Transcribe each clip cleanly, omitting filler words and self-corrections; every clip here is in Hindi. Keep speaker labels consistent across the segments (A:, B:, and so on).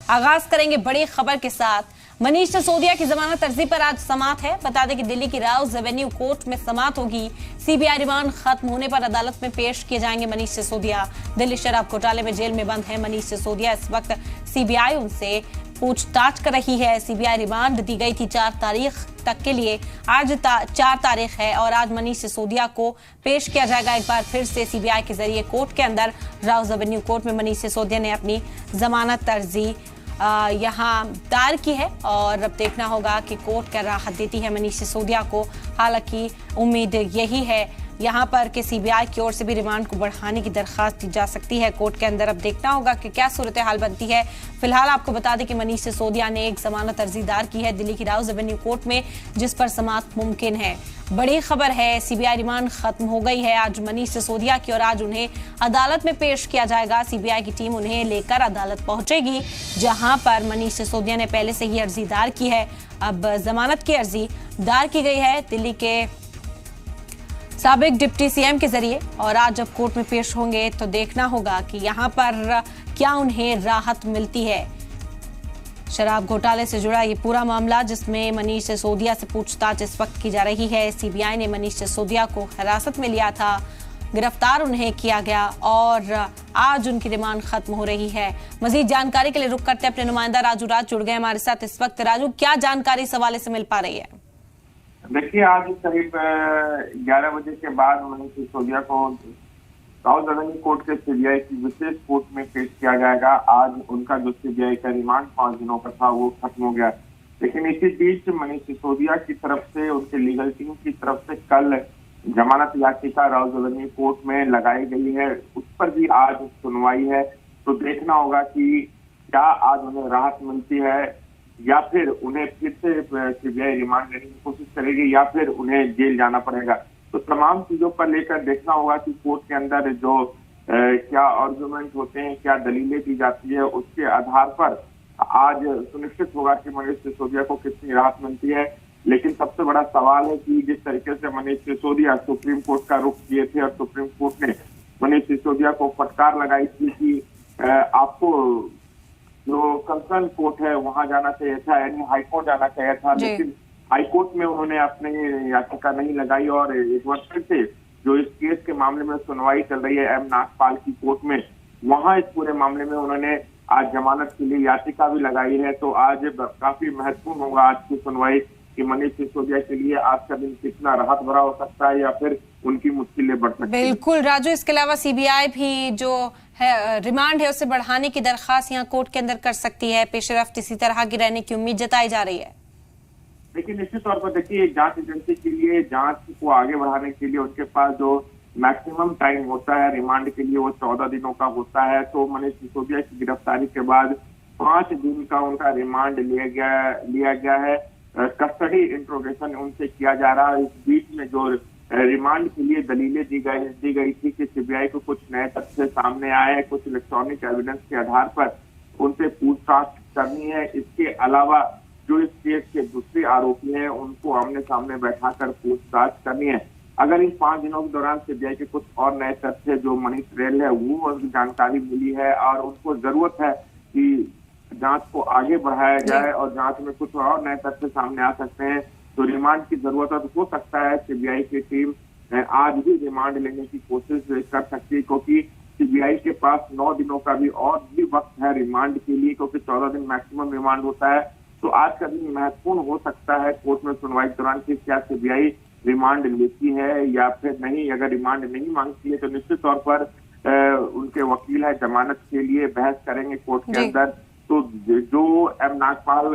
A: आगाज करेंगे बड़ी खबर के साथ। मनीष सिसोदिया की जमानत अर्जी पर आज समाअत है। बता दें कि दिल्ली की राउज एवेन्यू कोर्ट में समाअत होगी। सीबीआई रिमांड खत्म होने पर अदालत में पेश किए जाएंगे मनीष सिसोदिया। दिल्ली शराब घोटाले में जेल में बंद है मनीष सिसोदिया। इस वक्त सीबीआई उनसे पूछताछ कर रही है। सीबीआई रिमांड दी गई थी 4 तारीख तक के लिए। आज 4 तारीख है और आज मनीष सिसोदिया को पेश किया जाएगा एक बार फिर से सीबीआई के जरिए कोर्ट के अंदर। राउज एवेन्यू कोर्ट में मनीष सिसोदिया ने अपनी जमानत अर्जी यहाँ दायर की है और अब देखना होगा कि कोर्ट क्या राहत देती है मनीष सिसोदिया को। हालांकि उम्मीद यही है यहाँ पर कि सीबीआई की ओर से भी रिमांड को बढ़ाने की दरखास्त दी जा सकती है कोर्ट के अंदर। अब देखना होगा कि क्या सूरत हाल बनती है। फिलहाल आपको बता दें कि मनीष सिसोदिया ने एक जमानत अर्जी दायर की है दिल्ली की राउज एवेन्यू कोर्ट में, जिस पर समाअत मुमकिन है। बड़ी खबर है, सीबीआई रिमांड खत्म हो गई है आज मनीष सिसोदिया की और आज उन्हें अदालत में पेश किया जाएगा। सीबीआई की टीम उन्हें लेकर अदालत पहुंचेगी, जहां पर मनीष सिसोदिया ने पहले से ही अर्जी दायर की है। अब जमानत की अर्जी दायर की गई है दिल्ली के साबिक डिप्टी सीएम के जरिए और आज जब कोर्ट में पेश होंगे तो देखना होगा कि यहाँ पर क्या उन्हें राहत मिलती है। शराब घोटाले से जुड़ा ये पूरा मामला, जिसमें मनीष सिसोदिया से पूछताछ इस वक्त की जा रही है। सीबीआई ने मनीष सिसोदिया को हिरासत में लिया था, गिरफ्तार उन्हें किया गया और आज उनकी रिमांड खत्म हो रही है। मजीद जानकारी के लिए रुक करते अपने नुमाइंदा राजू राज जुड़ गए हमारे साथ इस वक्त। राजू, क्या जानकारी इस हवाले से मिल पा रही है?
B: देखिए, आज करीब 11 बजे के बाद मनीष सिसोदिया को राउज एवेन्यू कोर्ट के सीबीआई की विशेष कोर्ट में पेश किया जाएगा। आज उनका जो सीबीआई का रिमांड 5 दिनों का था वो खत्म हो गया। लेकिन इसी बीच मनीष सिसोदिया की तरफ से, उनके लीगल टीम की तरफ से कल जमानत याचिका राउज एवेन्यू कोर्ट में लगाई गई है, उस पर भी आज सुनवाई है। तो देखना होगा कि क्या आज उन्हें राहत मिलती है या फिर उन्हें फिर से सीबीआई रिमांड लेने की कोशिश करेगी या फिर उन्हें जेल जाना पड़ेगा। तो तमाम चीजों पर लेकर देखना होगा कि कोर्ट के अंदर जो क्या आर्गुमेंट होते हैं, क्या दलीलें दी जाती है, उसके आधार पर आज सुनिश्चित होगा कि मनीष सिसोदिया को कितनी राहत मिलती है। लेकिन सबसे बड़ा सवाल है कि जिस तरीके से मनीष सिसोदिया सुप्रीम कोर्ट का रुख किए थे और सुप्रीम कोर्ट ने मनीष सिसोदिया को फटकार लगाई थी कि आपको जो कंसर्न कोर्ट है वहां जाना चाहिए था, यानी हाईकोर्ट जाना चाहिए था। लेकिन हाईकोर्ट में उन्होंने अपनी याचिका नहीं लगाई और एक बार फिर से जो इस केस के मामले में सुनवाई चल रही है एम नागपाल की कोर्ट में, वहां इस पूरे मामले में उन्होंने आज जमानत के लिए याचिका भी लगाई है। तो आज काफी महत्वपूर्ण होगा आज की सुनवाई कि मनीष सिसोदिया के लिए आज का दिन कितना राहत भरा हो सकता है या फिर उनकी मुश्किलें बढ़ सकती है।
A: बिल्कुल राजू, इसके अलावा सीबीआई भी जो है रिमांड है उसे बढ़ाने की दरखास्त यहाँ कोर्ट के अंदर कर सकती है। पेशरफ्त इसी तरह की रहने की उम्मीद जताई जा रही है।
B: लेकिन निश्चित तौर पर देखिए, जांच एजेंसी के लिए जांच को आगे बढ़ाने के लिए उनके पास जो मैक्सिमम टाइम होता है रिमांड के लिए वो 14 दिनों का होता है। तो मनीष सिसोदिया की गिरफ्तारी के बाद 5 दिन का उनका रिमांड लिया गया है। कस्टडी इंट्रोगेशन उनसे किया जा रहा है। इस बीच में जो रिमांड के लिए दलीलें दी गई थी कि सीबीआई को कुछ नए तथ्य सामने आए, कुछ इलेक्ट्रॉनिक एविडेंस के आधार पर उनसे पूछताछ करनी है। इसके अलावा जो इस केस के दूसरे आरोपी हैं उनको आमने सामने बैठाकर पूछताछ करनी है। अगर इन 5 दिनों के दौरान सीबीआई के कुछ और नए तथ्य जो मनी ट्रेल है वो जानकारी मिली है और उनको जरूरत है कि जांच को आगे बढ़ाया जाए और जांच में कुछ और नए तथ्य सामने आ सकते हैं, तो रिमांड की जरूरत हो सकता है। सीबीआई की टीम आज भी रिमांड लेने की कोशिश कर सकती है, क्योंकि सीबीआई के पास 9 दिनों का भी और भी वक्त है रिमांड के लिए, क्योंकि 14 दिन मैक्सिमम रिमांड होता है। तो आज का दिन महत्वपूर्ण हो सकता है कोर्ट में सुनवाई के दौरान कि क्या सीबीआई रिमांड लेती है या फिर नहीं। अगर रिमांड नहीं मांगती है तो निश्चित तौर पर उनके वकील है जमानत के लिए बहस करेंगे कोर्ट के अंदर। तो जो एम नागपाल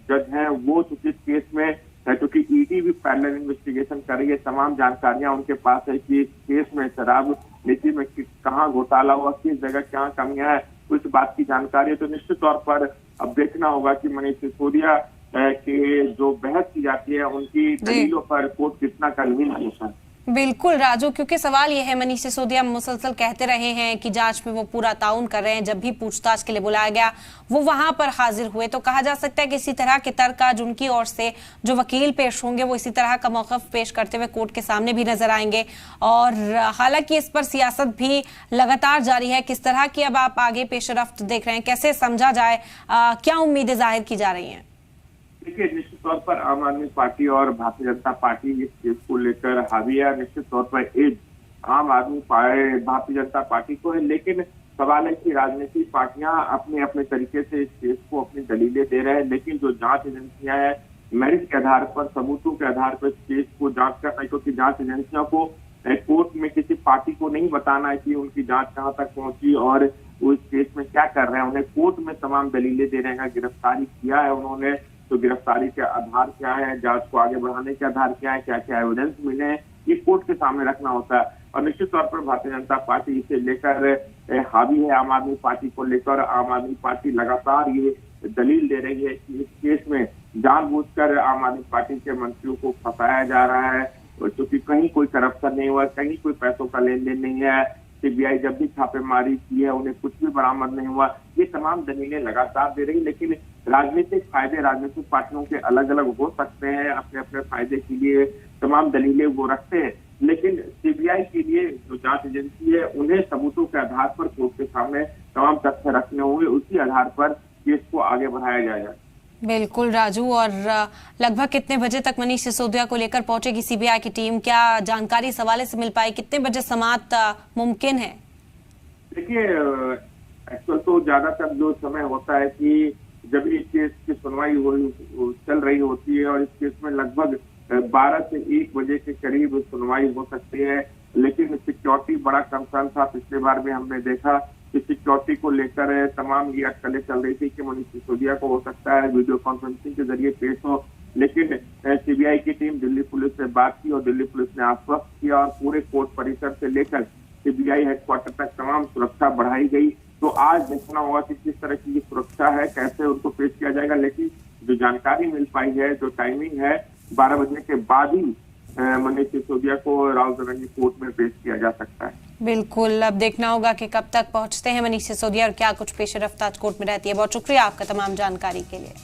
B: जज हैं वो चूंकि केस में, क्योंकि ईडी भी पैरेलल इन्वेस्टिगेशन कर रही है, तमाम जानकारियां उनके पास है कि इस केस में शराब नीति में कहाँ घोटाला हुआ, किस जगह क्या कमियां है, कुछ बात की जानकारी है। तो निश्चित तौर पर अब देखना होगा कि मनीष सिसोदिया के जो बहस की जाती है उनकी दलीलों पर कोर्ट कितना कन्वीन होता है।
A: बिल्कुल राजू, क्योंकि सवाल यह है, मनीष सिसोदिया मुसलसल कहते रहे हैं कि जांच में वो पूरा ताउन कर रहे हैं। जब भी पूछताछ के लिए बुलाया गया वो वहां पर हाजिर हुए, तो कहा जा सकता है कि इसी तरह के तर्क आज उनकी ओर से जो वकील पेश होंगे वो इसी तरह का मौक़िफ़ पेश करते हुए कोर्ट के सामने भी नजर आएंगे। और हालांकि इस पर सियासत भी लगातार जारी है। किस तरह की अब आप आगे पेशरफ्त देख रहे हैं, कैसे समझा जाए, क्या उम्मीदें जाहिर की जा रही हैं?
B: देखिए, निश्चित तौर पर आम आदमी पार्टी और भारतीय जनता पार्टी इस केस को लेकर हावी है। निश्चित तौर पर एज आम आदमी भारतीय जनता पार्टी को है, लेकिन सवाल है कि राजनीतिक पार्टियां अपने अपने तरीके से इस केस को अपनी दलीलें दे रहे हैं, लेकिन जो जांच एजेंसियां हैं मेरिट के आधार पर, सबूतों के आधार पर इस केस को जांच कर रही है, क्योंकि जांच एजेंसियों को कोर्ट में किसी पार्टी को नहीं बताना है कि उनकी जांच कहां तक पहुंची और वो इस केस में क्या कर रहे हैं। उन्हें कोर्ट में तमाम दलीलें दे रहे हैं। गिरफ्तारी किया है उन्होंने, तो गिरफ्तारी के आधार क्या है, जांच को आगे बढ़ाने के आधार क्या है, क्या क्या एविडेंस मिले हैं, ये कोर्ट के सामने रखना होता है। और निश्चित तौर पर भारतीय जनता पार्टी इसे लेकर हावी है। आम आदमी पार्टी को लेकर आम आदमी पार्टी लगातार ये दलील दे रही है कि इस केस में जानबूझकर आम आदमी पार्टी के मंत्रियों को फंसाया जा रहा है, क्योंकि कहीं कोई करप्शन नहीं हुआ, कहीं कोई पैसों का लेन देन नहीं है। सीबीआई जब भी छापेमारी की है उन्हें कुछ भी बरामद नहीं हुआ। ये तमाम दलीलें लगातार दे रही, लेकिन राजनीतिक फायदे राजनीतिक पार्टियों के अलग अलग हो सकते हैं। अपने अपने फायदे के लिए तमाम दलीलें वो रखते हैं, लेकिन सीबीआई के लिए जो जांच एजेंसी है उन्हें सबूतों के आधार पर कोर्ट के सामने तमाम तथ्य रखने होंगे, उसी आधार पर केस को आगे बढ़ाया जाएगा।
A: बिल्कुल राजू, और लगभग कितने बजे तक मनीष सिसोदिया को लेकर पहुंचेगी सीबीआई की टीम? क्या जानकारी इस हवाले से मिल पाई, कितने बजे समाप्त मुमकिन है?
B: देखिए, एक्चुअल तो ज्यादातर जो समय होता है कि जब इस केस की सुनवाई चल रही होती है और इस केस में लगभग 12 से 1 बजे के करीब सुनवाई हो सकती है, लेकिन सिक्योरिटी बड़ा कंसर्न था। पिछले बार भी हमने देखा कि सिक्योरिटी को लेकर तमाम ये अटकलें चल रही थी कि मनीष सिसोदिया को हो सकता है वीडियो कॉन्फ्रेंसिंग के जरिए पेश हो, लेकिन सीबीआई की टीम दिल्ली पुलिस से बात की और दिल्ली पुलिस ने आश्वस्त किया और पूरे कोर्ट परिसर से लेकर सीबीआई हेडक्वार्टर तक तमाम सुरक्षा बढ़ाई गई। तो आज देखना होगा कि किस तरह की सुरक्षा है, कैसे उनको पेश किया जाएगा। लेकिन जो जानकारी मिल पाई है, जो टाइमिंग है, 12 बजे के बाद ही मनीष सिसोदिया को राउज़ कोर्ट में पेश किया जा सकता है।
A: बिल्कुल, अब देखना होगा कि कब तक पहुंचते हैं मनीष सिसोदिया और क्या कुछ पेश रफ्त आज कोर्ट में रहती है। बहुत शुक्रिया आपका तमाम जानकारी के लिए।